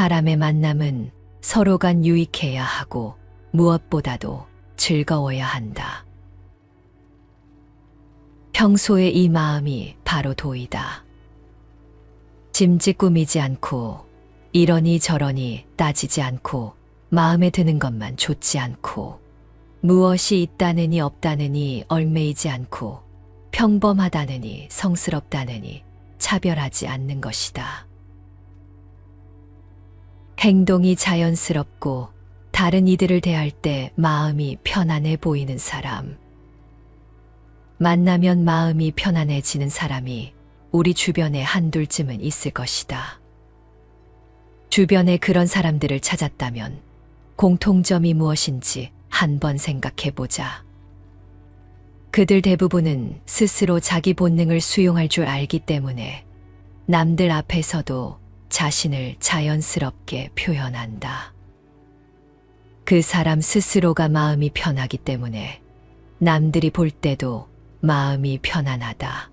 사람의 만남은 서로 간 유익해야 하고 무엇보다도 즐거워야 한다. 평소에 이 마음이 바로 도이다. 짐짓 꾸미지 않고 이러니 저러니 따지지 않고 마음에 드는 것만 좋지 않고 무엇이 있다느니 없다느니 얽매이지 않고 평범하다느니 성스럽다느니 차별하지 않는 것이다. 행동이 자연스럽고 다른 이들을 대할 때 마음이 편안해 보이는 사람. 만나면 마음이 편안해지는 사람이 우리 주변에 한둘쯤은 있을 것이다. 주변에 그런 사람들을 찾았다면 공통점이 무엇인지 한번 생각해 보자. 그들 대부분은 스스로 자기 본능을 수용할 줄 알기 때문에 남들 앞에서도 자신을 자연스럽게 표현한다. 그 사람 스스로가 마음이 편하기 때문에 남들이 볼 때도 마음이 편안하다.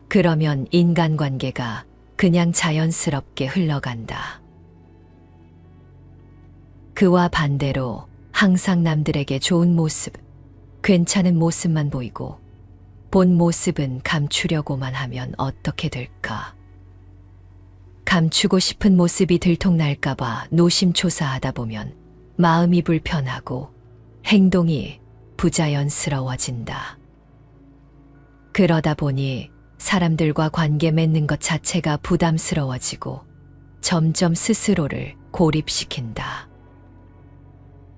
그러면 인간관계가 그냥 자연스럽게 흘러간다. 그와 반대로 항상 남들에게 좋은 모습, 괜찮은 모습만 보이고 본 모습은 감추려고만 하면 어떻게 될까? 감추고 싶은 모습이 들통날까봐 노심초사하다 보면 마음이 불편하고 행동이 부자연스러워진다. 그러다 보니 사람들과 관계 맺는 것 자체가 부담스러워지고 점점 스스로를 고립시킨다.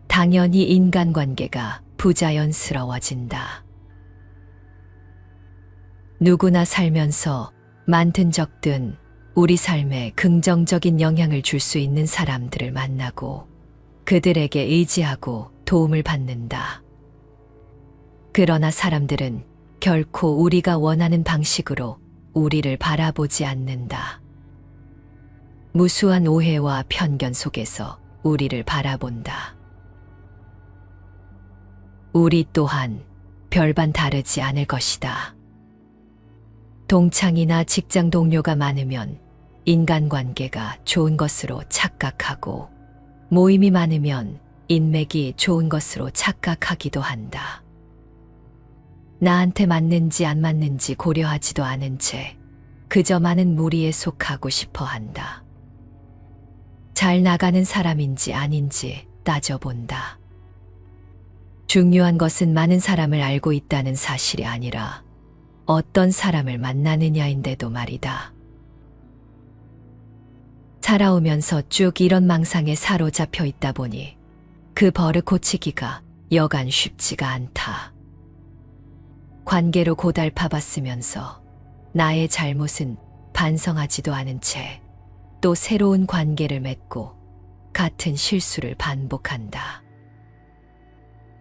당연히 인간관계가 부자연스러워진다. 누구나 살면서 많든 적든 우리 삶에 긍정적인 영향을 줄 수 있는 사람들을 만나고 그들에게 의지하고 도움을 받는다. 그러나 사람들은 결코 우리가 원하는 방식으로 우리를 바라보지 않는다. 무수한 오해와 편견 속에서 우리를 바라본다. 우리 또한 별반 다르지 않을 것이다. 동창이나 직장 동료가 많으면 인간관계가 좋은 것으로 착각하고 모임이 많으면 인맥이 좋은 것으로 착각하기도 한다. 나한테 맞는지 안 맞는지 고려하지도 않은 채 그저 많은 무리에 속하고 싶어 한다. 잘 나가는 사람인지 아닌지 따져본다. 중요한 것은 많은 사람을 알고 있다는 사실이 아니라 어떤 사람을 만나느냐인데도 말이다. 살아오면서 쭉 이런 망상에 사로잡혀 있다 보니 그 버릇 고치기가 여간 쉽지가 않다. 관계로 고달파봤으면서 나의 잘못은 반성하지도 않은 채 또 새로운 관계를 맺고 같은 실수를 반복한다.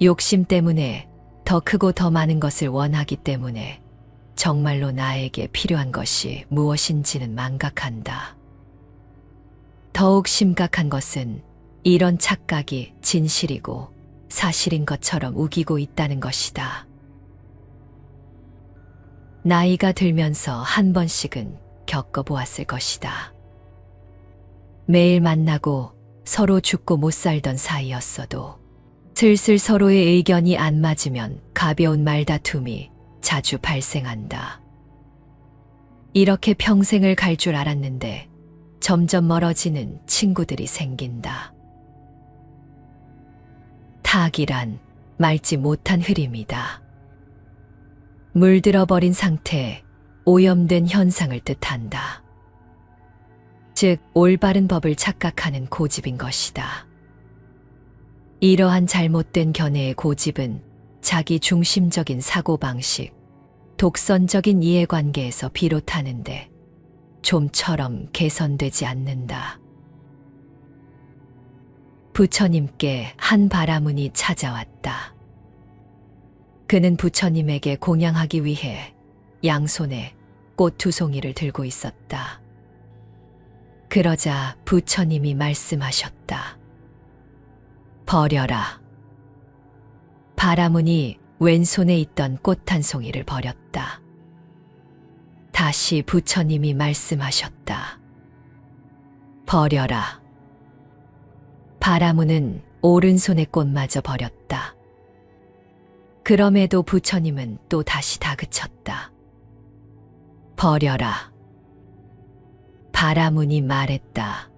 욕심 때문에 더 크고 더 많은 것을 원하기 때문에 정말로 나에게 필요한 것이 무엇인지는 망각한다. 더욱 심각한 것은 이런 착각이 진실이고 사실인 것처럼 우기고 있다는 것이다. 나이가 들면서 한 번씩은 겪어보았을 것이다. 매일 만나고 서로 죽고 못 살던 사이였어도 슬슬 서로의 의견이 안 맞으면 가벼운 말다툼이 자주 발생한다. 이렇게 평생을 갈 줄 알았는데 점점 멀어지는 친구들이 생긴다. 타악이란 맑지 못한 흐림이다. 물들어버린 상태, 오염된 현상을 뜻한다. 즉, 올바른 법을 착각하는 고집인 것이다. 이러한 잘못된 견해의 고집은 자기 중심적인 사고방식, 독선적인 이해관계에서 비롯하는데 좀처럼 개선되지 않는다. 부처님께 한 바라문이 찾아왔다. 그는 부처님에게 공양하기 위해 양손에 꽃 2송이를 들고 있었다. 그러자 부처님이 말씀하셨다. 버려라. 바라문이 왼손에 있던 꽃 1송이를 버렸다. 다시 부처님이 말씀하셨다. 버려라. 바라무는 오른손의 꽃마저 버렸다. 그럼에도 부처님은 또 다시 다그쳤다. 버려라. 바라문이 말했다.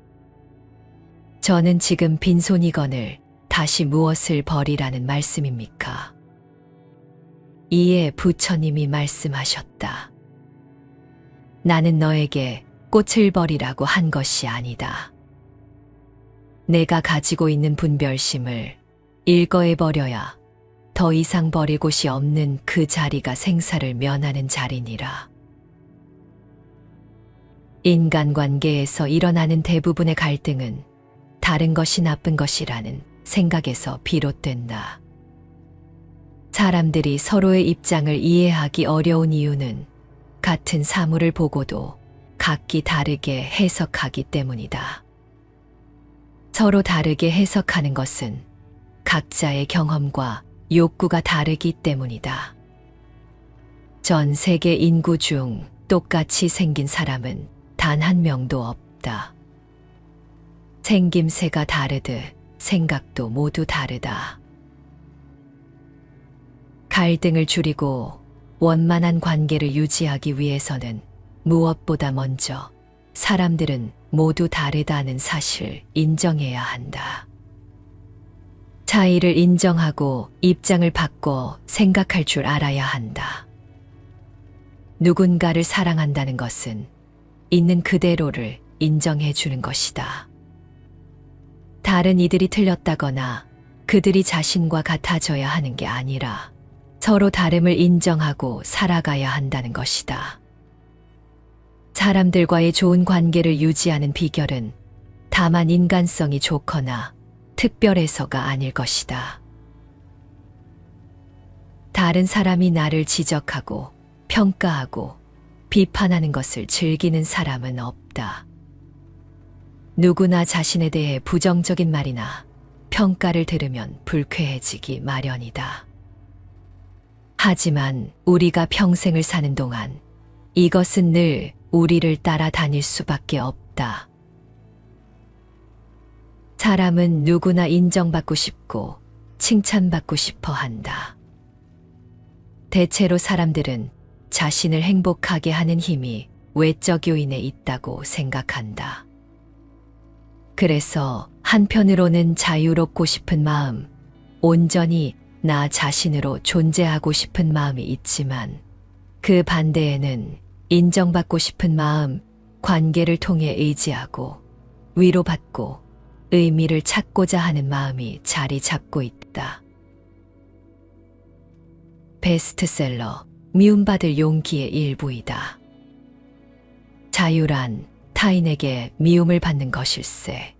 저는 지금 빈손이거늘 다시 무엇을 버리라는 말씀입니까? 이에 부처님이 말씀하셨다. 나는 너에게 꽃을 버리라고 한 것이 아니다. 내가 가지고 있는 분별심을 일거에 버려야 더 이상 버릴 곳이 없는 그 자리가 생사를 면하는 자리니라. 인간관계에서 일어나는 대부분의 갈등은 다른 것이 나쁜 것이라는 생각에서 비롯된다. 사람들이 서로의 입장을 이해하기 어려운 이유는 같은 사물을 보고도 각기 다르게 해석하기 때문이다. 서로 다르게 해석하는 것은 각자의 경험과 욕구가 다르기 때문이다. 전 세계 인구 중 똑같이 생긴 사람은 단 한 명도 없다. 생김새가 다르듯 생각도 모두 다르다. 갈등을 줄이고 원만한 관계를 유지하기 위해서는 무엇보다 먼저 사람들은 모두 다르다는 사실을 인정해야 한다. 차이를 인정하고 입장을 바꿔 생각할 줄 알아야 한다. 누군가를 사랑한다는 것은 있는 그대로를 인정해 주는 것이다. 다른 이들이 틀렸다거나 그들이 자신과 같아져야 하는 게 아니라 서로 다름을 인정하고 살아가야 한다는 것이다. 사람들과의 좋은 관계를 유지하는 비결은 다만 인간성이 좋거나 특별해서가 아닐 것이다. 다른 사람이 나를 지적하고 평가하고 비판하는 것을 즐기는 사람은 없다. 누구나 자신에 대해 부정적인 말이나 평가를 들으면 불쾌해지기 마련이다. 하지만 우리가 평생을 사는 동안 이것은 늘 우리를 따라다닐 수밖에 없다. 사람은 누구나 인정받고 싶고 칭찬받고 싶어 한다. 대체로 사람들은 자신을 행복하게 하는 힘이 외적 요인에 있다고 생각한다. 그래서 한편으로는 자유롭고 싶은 마음, 온전히 나 자신으로 존재하고 싶은 마음이 있지만 그 반대에는 인정받고 싶은 마음, 관계를 통해 의지하고 위로받고 의미를 찾고자 하는 마음이 자리 잡고 있다. 베스트셀러 미움받을 용기의 일부이다. 자유란 타인에게 미움을 받는 것일세.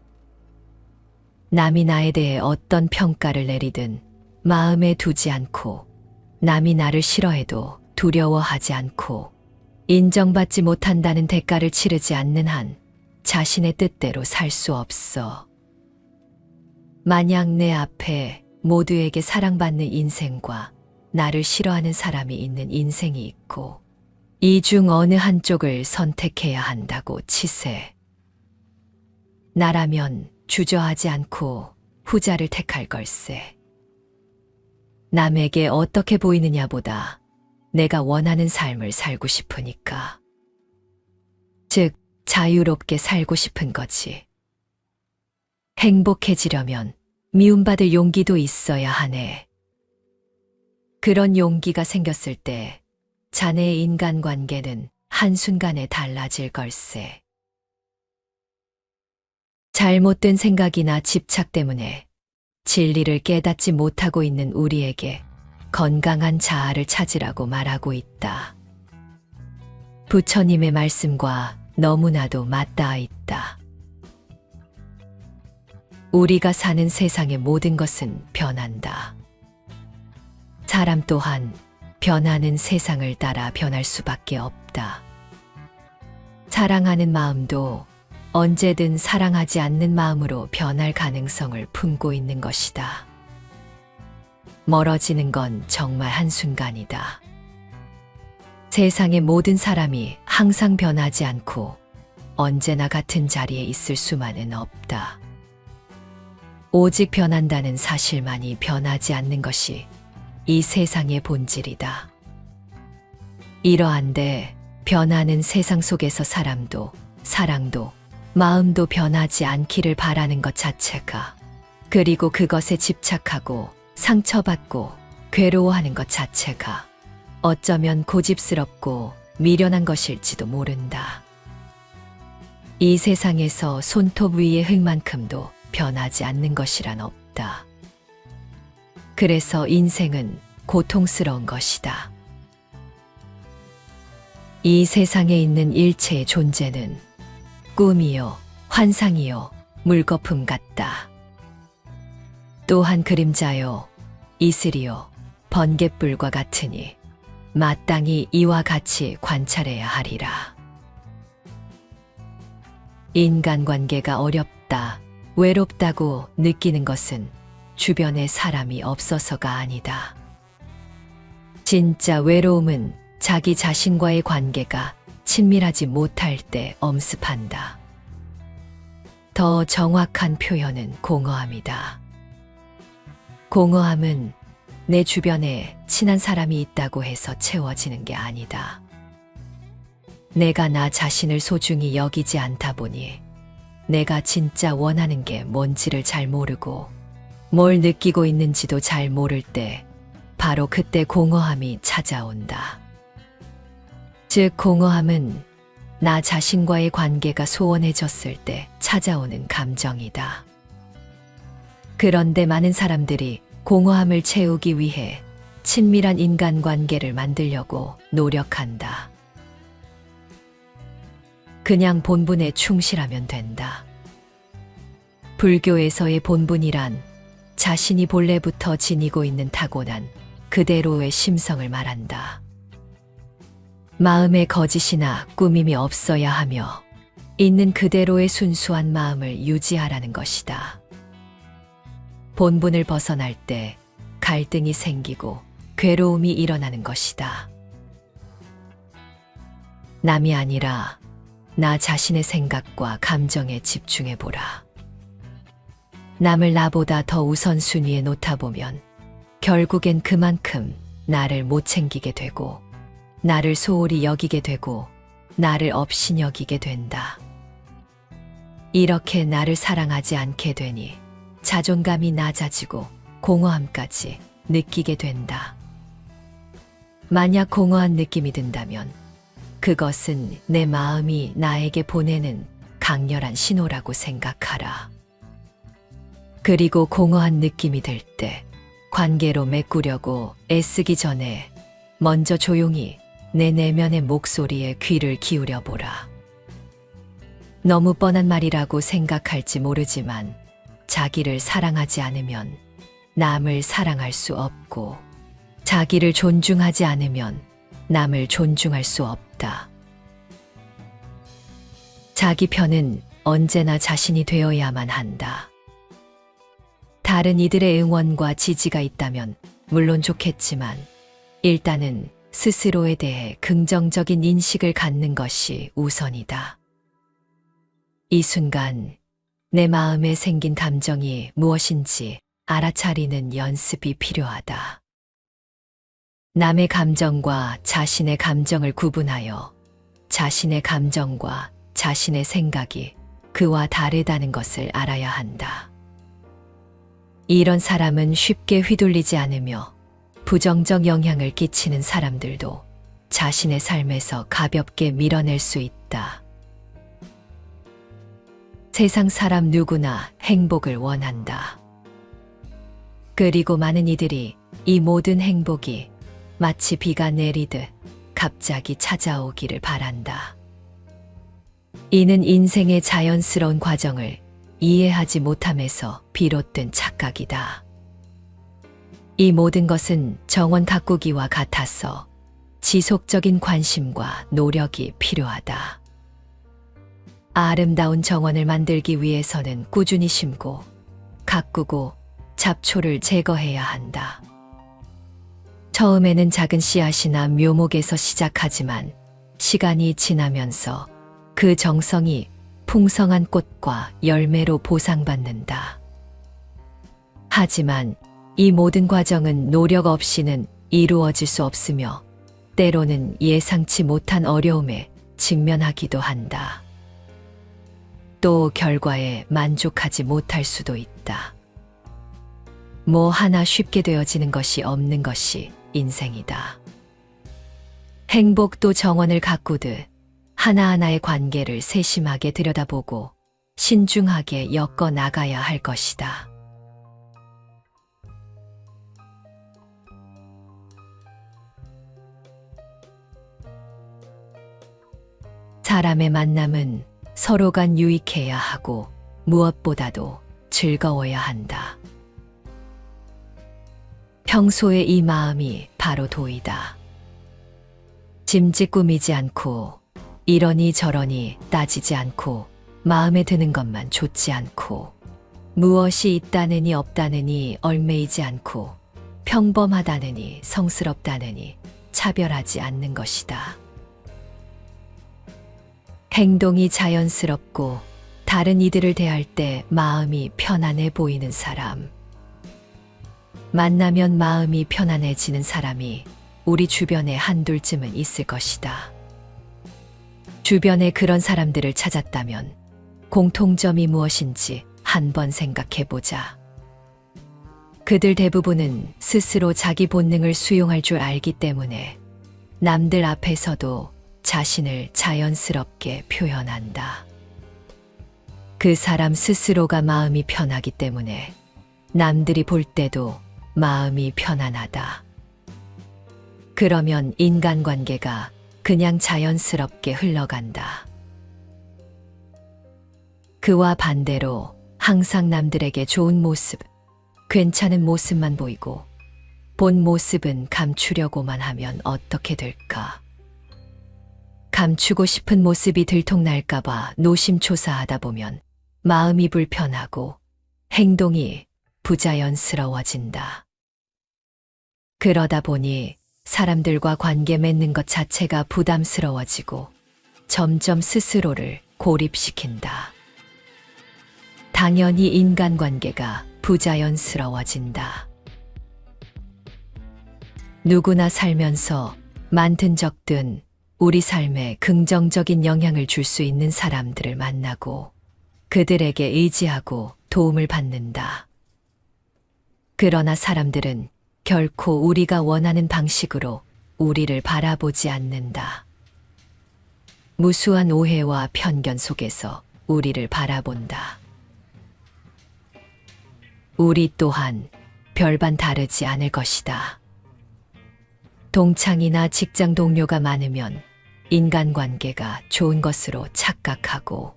남이 나에 대해 어떤 평가를 내리든 마음에 두지 않고 남이 나를 싫어해도 두려워하지 않고 인정받지 못한다는 대가를 치르지 않는 한 자신의 뜻대로 살 수 없어. 만약 내 앞에 모두에게 사랑받는 인생과 나를 싫어하는 사람이 있는 인생이 있고 이 중 어느 한쪽을 선택해야 한다고 치세. 나라면 주저하지 않고 후자를 택할 걸세. 남에게 어떻게 보이느냐보다 내가 원하는 삶을 살고 싶으니까. 즉, 자유롭게 살고 싶은 거지. 행복해지려면 미움받을 용기도 있어야 하네. 그런 용기가 생겼을 때 자네의 인간관계는 한순간에 달라질 걸세. 잘못된 생각이나 집착 때문에 진리를 깨닫지 못하고 있는 우리에게 건강한 자아를 찾으라고 말하고 있다. 부처님의 말씀과 너무나도 맞닿아 있다. 우리가 사는 세상의 모든 것은 변한다. 사람 또한 변하는 세상을 따라 변할 수밖에 없다. 사랑하는 마음도 언제든 사랑하지 않는 마음으로 변할 가능성을 품고 있는 것이다. 멀어지는 건 정말 한순간이다. 세상의 모든 사람이 항상 변하지 않고 언제나 같은 자리에 있을 수만은 없다. 오직 변한다는 사실만이 변하지 않는 것이 이 세상의 본질이다. 이러한데 변하는 세상 속에서 사람도, 사랑도, 마음도 변하지 않기를 바라는 것 자체가, 그리고 그것에 집착하고 상처받고 괴로워하는 것 자체가 어쩌면 고집스럽고 미련한 것일지도 모른다. 이 세상에서 손톱 위의 흙만큼도 변하지 않는 것이란 없다. 그래서 인생은 고통스러운 것이다. 이 세상에 있는 일체의 존재는 꿈이요, 환상이요, 물거품 같다. 또한 그림자요, 이슬이요, 번갯불과 같으니 마땅히 이와 같이 관찰해야 하리라. 인간관계가 어렵다, 외롭다고 느끼는 것은 주변에 사람이 없어서가 아니다. 진짜 외로움은 자기 자신과의 관계가 친밀하지 못할 때 엄습한다. 더 정확한 표현은 공허함이다. 공허함은 내 주변에 친한 사람이 있다고 해서 채워지는 게 아니다. 내가 나 자신을 소중히 여기지 않다 보니 내가 진짜 원하는 게 뭔지를 잘 모르고 뭘 느끼고 있는지도 잘 모를 때 바로 그때 공허함이 찾아온다. 즉 공허함은 나 자신과의 관계가 소원해졌을 때 찾아오는 감정이다. 그런데 많은 사람들이 공허함을 채우기 위해 친밀한 인간관계를 만들려고 노력한다. 그냥 본분에 충실하면 된다. 불교에서의 본분이란 자신이 본래부터 지니고 있는 타고난 그대로의 심성을 말한다. 마음에 거짓이나 꾸밈이 없어야 하며 있는 그대로의 순수한 마음을 유지하라는 것이다. 본분을 벗어날 때 갈등이 생기고 괴로움이 일어나는 것이다. 남이 아니라 나 자신의 생각과 감정에 집중해보라. 남을 나보다 더 우선순위에 놓다 보면 결국엔 그만큼 나를 못 챙기게 되고 나를 소홀히 여기게 되고 나를 업신 여기게 된다. 이렇게 나를 사랑하지 않게 되니 자존감이 낮아지고 공허함까지 느끼게 된다. 만약 공허한 느낌이 든다면 그것은 내 마음이 나에게 보내는 강렬한 신호라고 생각하라. 그리고 공허한 느낌이 들 때 관계로 메꾸려고 애쓰기 전에 먼저 조용히 내 내면의 목소리에 귀를 기울여 보라. 너무 뻔한 말이라고 생각할지 모르지만 자기를 사랑하지 않으면 남을 사랑할 수 없고 자기를 존중하지 않으면 남을 존중할 수 없다. 자기 편은 언제나 자신이 되어야만 한다. 다른 이들의 응원과 지지가 있다면 물론 좋겠지만 일단은 스스로에 대해 긍정적인 인식을 갖는 것이 우선이다. 이 순간 내 마음에 생긴 감정이 무엇인지 알아차리는 연습이 필요하다. 남의 감정과 자신의 감정을 구분하여 자신의 감정과 자신의 생각이 그와 다르다는 것을 알아야 한다. 이런 사람은 쉽게 휘둘리지 않으며 부정적 영향을 끼치는 사람들도 자신의 삶에서 가볍게 밀어낼 수 있다. 세상 사람 누구나 행복을 원한다. 그리고 많은 이들이 이 모든 행복이 마치 비가 내리듯 갑자기 찾아오기를 바란다. 이는 인생의 자연스러운 과정을 이해하지 못함에서 비롯된 착각이다. 이 모든 것은 정원 가꾸기와 같아서 지속적인 관심과 노력이 필요하다. 아름다운 정원을 만들기 위해서는 꾸준히 심고 가꾸고 잡초를 제거해야 한다. 처음에는 작은 씨앗이나 묘목에서 시작하지만 시간이 지나면서 그 정성이 풍성한 꽃과 열매로 보상받는다. 하지만 이 모든 과정은 노력 없이는 이루어질 수 없으며 때로는 예상치 못한 어려움에 직면하기도 한다. 또 결과에 만족하지 못할 수도 있다. 뭐 하나 쉽게 되어지는 것이 없는 것이 인생이다. 행복도 정원을 가꾸듯 하나하나의 관계를 세심하게 들여다보고 신중하게 엮어 나가야 할 것이다. 사람의 만남은 서로 간 유익해야 하고 무엇보다도 즐거워야 한다. 평소에 이 마음이 바로 도이다. 짐짓 꾸미지 않고 이러니 저러니 따지지 않고 마음에 드는 것만 좋지 않고 무엇이 있다느니 없다느니 얽매이지 않고 평범하다느니 성스럽다느니 차별하지 않는 것이다. 행동이 자연스럽고 다른 이들을 대할 때 마음이 편안해 보이는 사람. 만나면 마음이 편안해지는 사람이 우리 주변에 한둘쯤은 있을 것이다. 주변에 그런 사람들을 찾았다면 공통점이 무엇인지 한번 생각해 보자. 그들 대부분은 스스로 자기 본능을 수용할 줄 알기 때문에 남들 앞에서도 자신을 자연스럽게 표현한다. 그 사람 스스로가 마음이 편하기 때문에 남들이 볼 때도 마음이 편안하다. 그러면 인간관계가 그냥 자연스럽게 흘러간다. 그와 반대로 항상 남들에게 좋은 모습, 괜찮은 모습만 보이고 본 모습은 감추려고만 하면 어떻게 될까? 감추고 싶은 모습이 들통날까봐 노심초사하다 보면 마음이 불편하고 행동이 부자연스러워진다. 그러다 보니 사람들과 관계 맺는 것 자체가 부담스러워지고 점점 스스로를 고립시킨다. 당연히 인간관계가 부자연스러워진다. 누구나 살면서 많든 적든 우리 삶에 긍정적인 영향을 줄 수 있는 사람들을 만나고 그들에게 의지하고 도움을 받는다. 그러나 사람들은 결코 우리가 원하는 방식으로 우리를 바라보지 않는다. 무수한 오해와 편견 속에서 우리를 바라본다. 우리 또한 별반 다르지 않을 것이다. 동창이나 직장 동료가 많으면 인간관계가 좋은 것으로 착각하고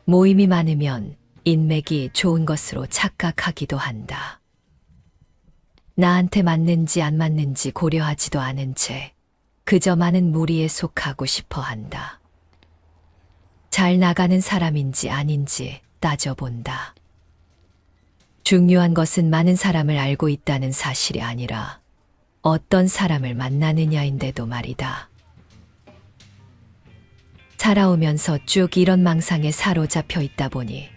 모임이 많으면 인맥이 좋은 것으로 착각하기도 한다. 나한테 맞는지 안 맞는지 고려하지도 않은 채 그저 많은 무리에 속하고 싶어 한다. 잘 나가는 사람인지 아닌지 따져본다. 중요한 것은 많은 사람을 알고 있다는 사실이 아니라 어떤 사람을 만나느냐인데도 말이다. 살아오면서 쭉 이런 망상에 사로잡혀 있다 보니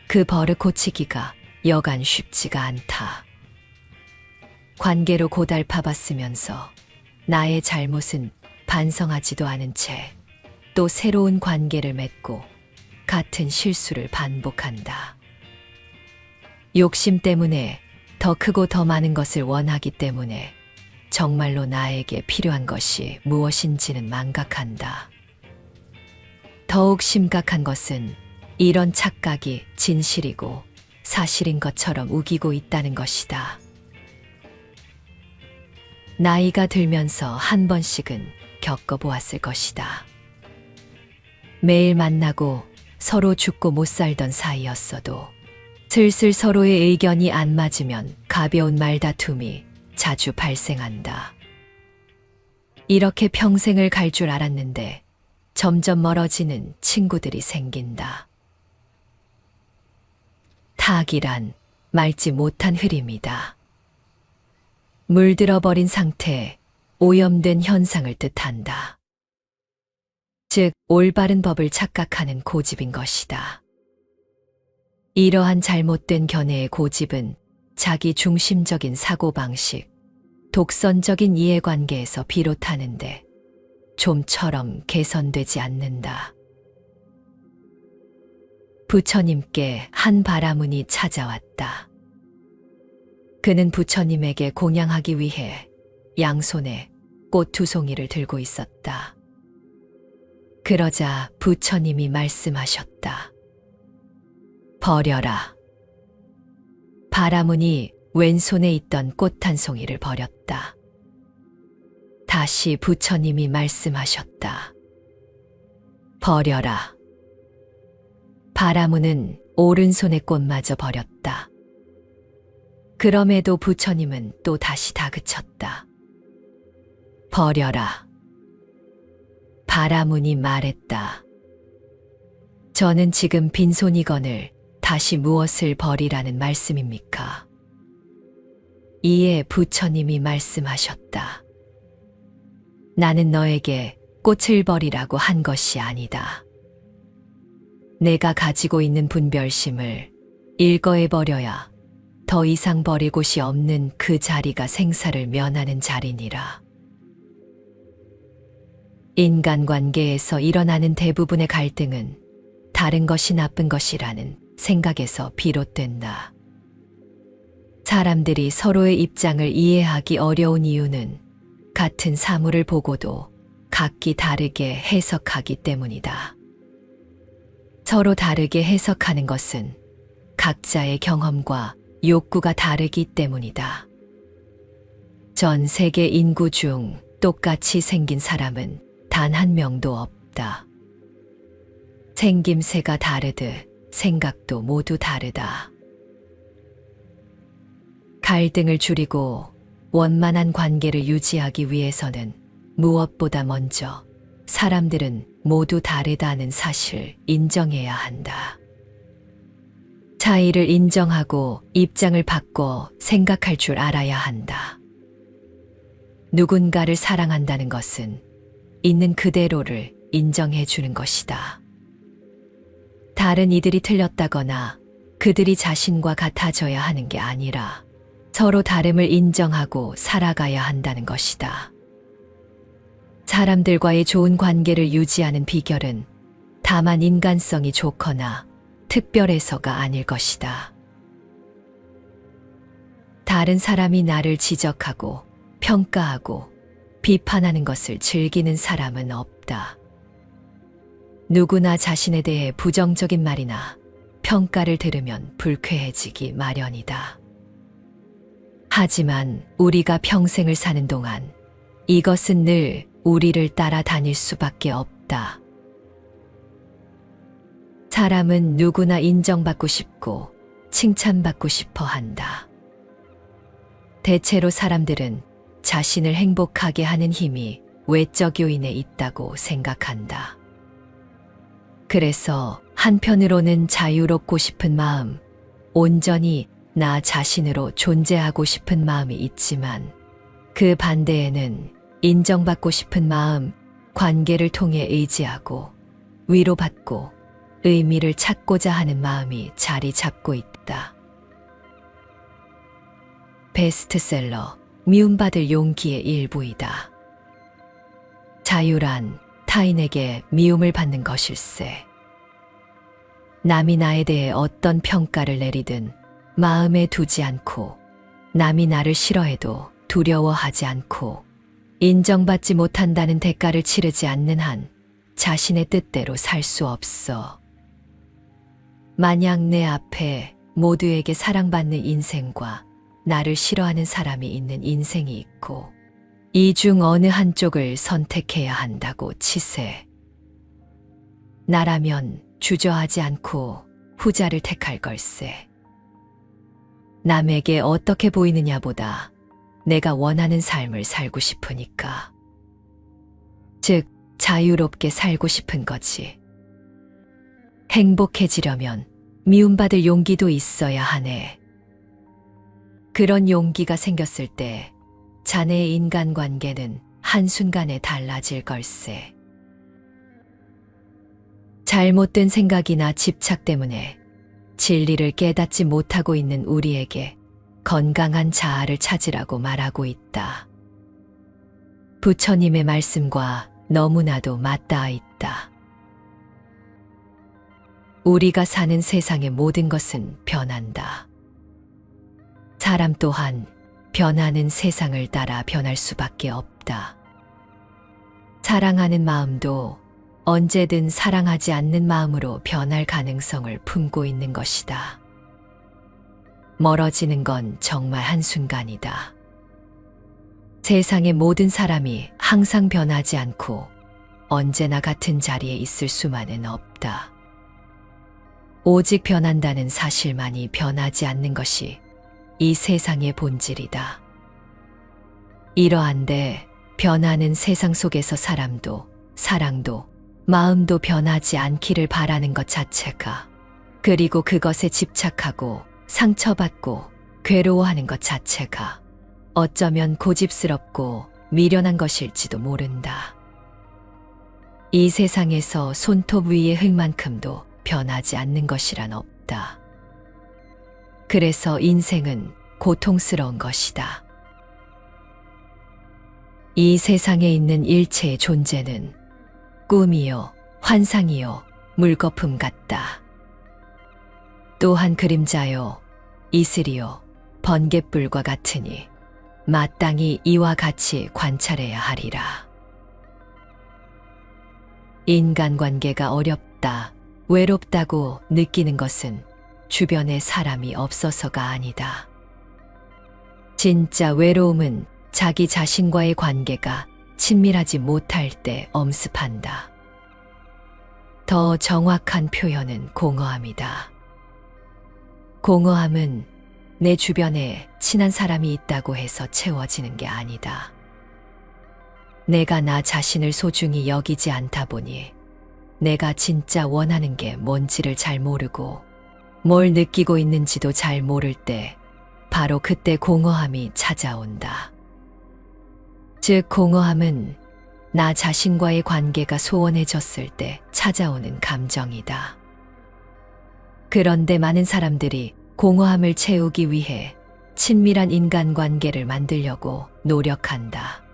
그 버릇 고치기가 여간 쉽지가 않다. 관계로 고달파봤으면서 나의 잘못은 반성하지도 않은 채 또 새로운 관계를 맺고 같은 실수를 반복한다. 욕심 때문에 더 크고 더 많은 것을 원하기 때문에 정말로 나에게 필요한 것이 무엇인지는 망각한다. 더욱 심각한 것은 이런 착각이 진실이고 사실인 것처럼 우기고 있다는 것이다. 나이가 들면서 한 번씩은 겪어보았을 것이다. 매일 만나고 서로 죽고 못 살던 사이였어도 슬슬 서로의 의견이 안 맞으면 가벼운 말다툼이 자주 발생한다. 이렇게 평생을 갈 줄 알았는데 점점 멀어지는 친구들이 생긴다. 타악이란 맑지 못한 흐림이다. 물들어버린 상태, 오염된 현상을 뜻한다. 즉 올바른 법을 착각하는 고집인 것이다. 이러한 잘못된 견해의 고집은 자기 중심적인 사고방식, 독선적인 이해관계에서 비롯하는데 좀처럼 개선되지 않는다. 부처님께 한 바라문이 찾아왔다. 그는 부처님에게 공양하기 위해 양손에 꽃 2송이를 들고 있었다. 그러자 부처님이 말씀하셨다. 버려라. 바라문이 왼손에 있던 꽃 1송이를 버렸다. 다시 부처님이 말씀하셨다. 버려라. 바라문은 오른손의 꽃마저 버렸다. 그럼에도 부처님은 또 다시 다그쳤다. 버려라. 바라문이 말했다. 저는 지금 빈손이거늘 다시 무엇을 버리라는 말씀입니까? 이에 부처님이 말씀하셨다. 나는 너에게 꽃을 버리라고 한 것이 아니다. 내가 가지고 있는 분별심을 일거에 버려야 더 이상 버릴 곳이 없는 그 자리가 생사를 면하는 자리니라. 인간관계에서 일어나는 대부분의 갈등은 다른 것이 나쁜 것이라는 생각에서 비롯된다. 사람들이 서로의 입장을 이해하기 어려운 이유는 같은 사물을 보고도 각기 다르게 해석하기 때문이다. 서로 다르게 해석하는 것은 각자의 경험과 욕구가 다르기 때문이다. 전 세계 인구 중 똑같이 생긴 사람은 단 한 명도 없다. 생김새가 다르듯 생각도 모두 다르다. 갈등을 줄이고 원만한 관계를 유지하기 위해서는 무엇보다 먼저 사람들은 모두 다르다는 사실을 인정해야 한다. 차이를 인정하고 입장을 바꿔 생각할 줄 알아야 한다. 누군가를 사랑한다는 것은 있는 그대로를 인정해 주는 것이다. 다른 이들이 틀렸다거나 그들이 자신과 같아져야 하는 게 아니라 서로 다름을 인정하고 살아가야 한다는 것이다. 사람들과의 좋은 관계를 유지하는 비결은 다만 인간성이 좋거나 특별해서가 아닐 것이다. 다른 사람이 나를 지적하고 평가하고 비판하는 것을 즐기는 사람은 없다. 누구나 자신에 대해 부정적인 말이나 평가를 들으면 불쾌해지기 마련이다. 하지만 우리가 평생을 사는 동안 이것은 늘 우리를 따라다닐 수밖에 없다. 사람은 누구나 인정받고 싶고 칭찬받고 싶어 한다. 대체로 사람들은 자신을 행복하게 하는 힘이 외적 요인에 있다고 생각한다. 그래서 한편으로는 자유롭고 싶은 마음, 온전히 나 자신으로 존재하고 싶은 마음이 있지만 그 반대에는 인정받고 싶은 마음, 관계를 통해 의지하고 위로받고 의미를 찾고자 하는 마음이 자리 잡고 있다. 베스트셀러 미움받을 용기의 일부이다. 자유란 타인에게 미움을 받는 것일세. 남이 나에 대해 어떤 평가를 내리든 마음에 두지 않고 남이 나를 싫어해도 두려워하지 않고 인정받지 못한다는 대가를 치르지 않는 한 자신의 뜻대로 살 수 없어. 만약 내 앞에 모두에게 사랑받는 인생과 나를 싫어하는 사람이 있는 인생이 있고 이 중 어느 한쪽을 선택해야 한다고 치세. 나라면 주저하지 않고 후자를 택할 걸세. 남에게 어떻게 보이느냐보다 내가 원하는 삶을 살고 싶으니까. 즉, 자유롭게 살고 싶은 거지. 행복해지려면 미움받을 용기도 있어야 하네. 그런 용기가 생겼을 때 자네의 인간관계는 한순간에 달라질 걸세. 잘못된 생각이나 집착 때문에 진리를 깨닫지 못하고 있는 우리에게 건강한 자아를 찾으라고 말하고 있다. 부처님의 말씀과 너무나도 맞닿아 있다. 우리가 사는 세상의 모든 것은 변한다. 사람 또한 변하는 세상을 따라 변할 수밖에 없다. 사랑하는 마음도 언제든 사랑하지 않는 마음으로 변할 가능성을 품고 있는 것이다. 멀어지는 건 정말 한순간이다. 세상의 모든 사람이 항상 변하지 않고 언제나 같은 자리에 있을 수만은 없다. 오직 변한다는 사실만이 변하지 않는 것이 이 세상의 본질이다. 이러한데 변하는 세상 속에서 사람도 사랑도 마음도 변하지 않기를 바라는 것 자체가, 그리고 그것에 집착하고 상처받고 괴로워하는 것 자체가 어쩌면 고집스럽고 미련한 것일지도 모른다. 이 세상에서 손톱 위의 흙만큼도 변하지 않는 것이란 없다. 그래서 인생은 고통스러운 것이다. 이 세상에 있는 일체의 존재는 꿈이요, 환상이요, 물거품 같다. 또한 그림자요, 이슬이요, 번갯불과 같으니 마땅히 이와 같이 관찰해야 하리라. 인간관계가 어렵다, 외롭다고 느끼는 것은 주변에 사람이 없어서가 아니다. 진짜 외로움은 자기 자신과의 관계가 친밀하지 못할 때 엄습한다. 더 정확한 표현은 공허함이다. 공허함은 내 주변에 친한 사람이 있다고 해서 채워지는 게 아니다. 내가 나 자신을 소중히 여기지 않다 보니 내가 진짜 원하는 게 뭔지를 잘 모르고 뭘 느끼고 있는지도 잘 모를 때 바로 그때 공허함이 찾아온다. 즉 공허함은 나 자신과의 관계가 소원해졌을 때 찾아오는 감정이다. 그런데 많은 사람들이 공허함을 채우기 위해 친밀한 인간관계를 만들려고 노력한다.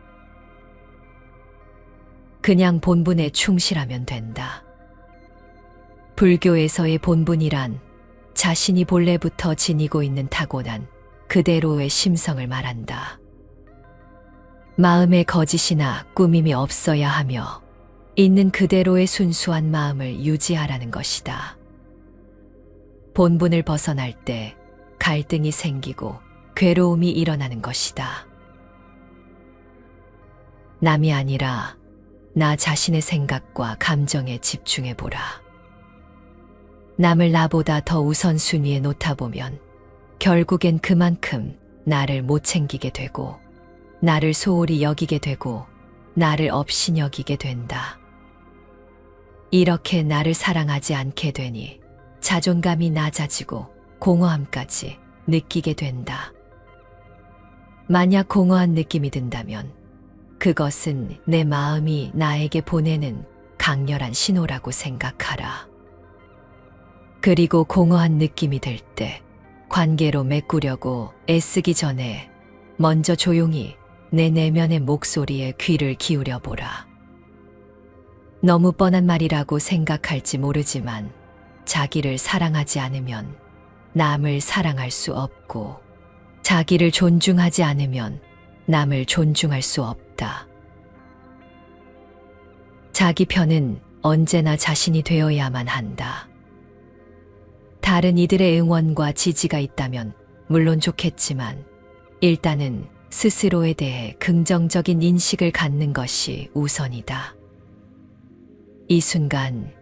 그냥 본분에 충실하면 된다. 불교에서의 본분이란 자신이 본래부터 지니고 있는 타고난 그대로의 심성을 말한다. 마음에 거짓이나 꾸밈이 없어야 하며 있는 그대로의 순수한 마음을 유지하라는 것이다. 본분을 벗어날 때 갈등이 생기고 괴로움이 일어나는 것이다. 남이 아니라 나 자신의 생각과 감정에 집중해보라. 남을 나보다 더 우선순위에 놓다 보면 결국엔 그만큼 나를 못 챙기게 되고 나를 소홀히 여기게 되고 나를 업신여기게 된다. 이렇게 나를 사랑하지 않게 되니 자존감이 낮아지고 공허함까지 느끼게 된다. 만약 공허한 느낌이 든다면 그것은 내 마음이 나에게 보내는 강렬한 신호라고 생각하라. 그리고 공허한 느낌이 들 때 관계로 메꾸려고 애쓰기 전에 먼저 조용히 내 내면의 목소리에 귀를 기울여 보라. 너무 뻔한 말이라고 생각할지 모르지만 자기를 사랑하지 않으면 남을 사랑할 수 없고 자기를 존중하지 않으면 남을 존중할 수 없다. 자기 편은 언제나 자신이 되어야만 한다. 다른 이들의 응원과 지지가 있다면 물론 좋겠지만 일단은 스스로에 대해 긍정적인 인식을 갖는 것이 우선이다. 이 순간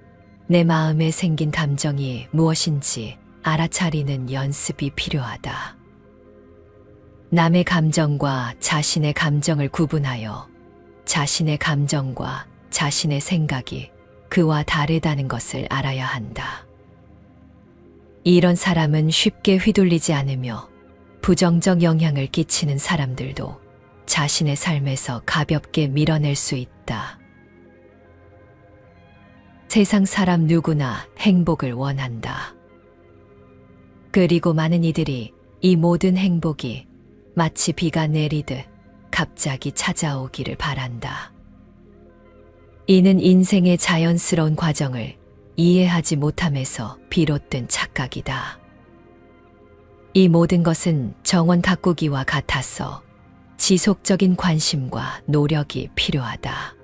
내 마음에 생긴 감정이 무엇인지 알아차리는 연습이 필요하다. 남의 감정과 자신의 감정을 구분하여 자신의 감정과 자신의 생각이 그와 다르다는 것을 알아야 한다. 이런 사람은 쉽게 휘둘리지 않으며 부정적 영향을 끼치는 사람들도 자신의 삶에서 가볍게 밀어낼 수 있다. 세상 사람 누구나 행복을 원한다. 그리고 많은 이들이 이 모든 행복이 마치 비가 내리듯 갑자기 찾아오기를 바란다. 이는 인생의 자연스러운 과정을 이해하지 못함에서 비롯된 착각이다. 이 모든 것은 정원 가꾸기와 같아서 지속적인 관심과 노력이 필요하다.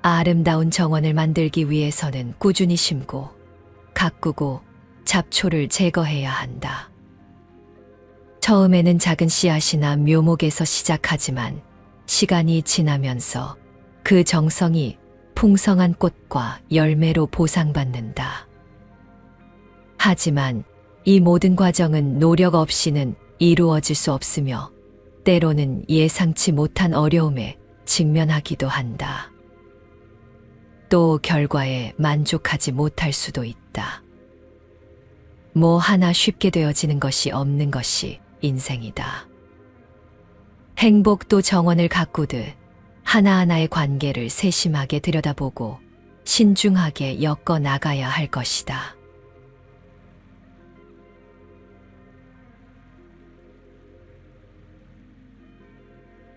아름다운 정원을 만들기 위해서는 꾸준히 심고 가꾸고 잡초를 제거해야 한다. 처음에는 작은 씨앗이나 묘목에서 시작하지만 시간이 지나면서 그 정성이 풍성한 꽃과 열매로 보상받는다. 하지만 이 모든 과정은 노력 없이는 이루어질 수 없으며 때로는 예상치 못한 어려움에 직면하기도 한다. 또 결과에 만족하지 못할 수도 있다. 뭐 하나 쉽게 되어지는 것이 없는 것이 인생이다. 행복도 정원을 가꾸듯 하나하나의 관계를 세심하게 들여다보고 신중하게 엮어 나가야 할 것이다.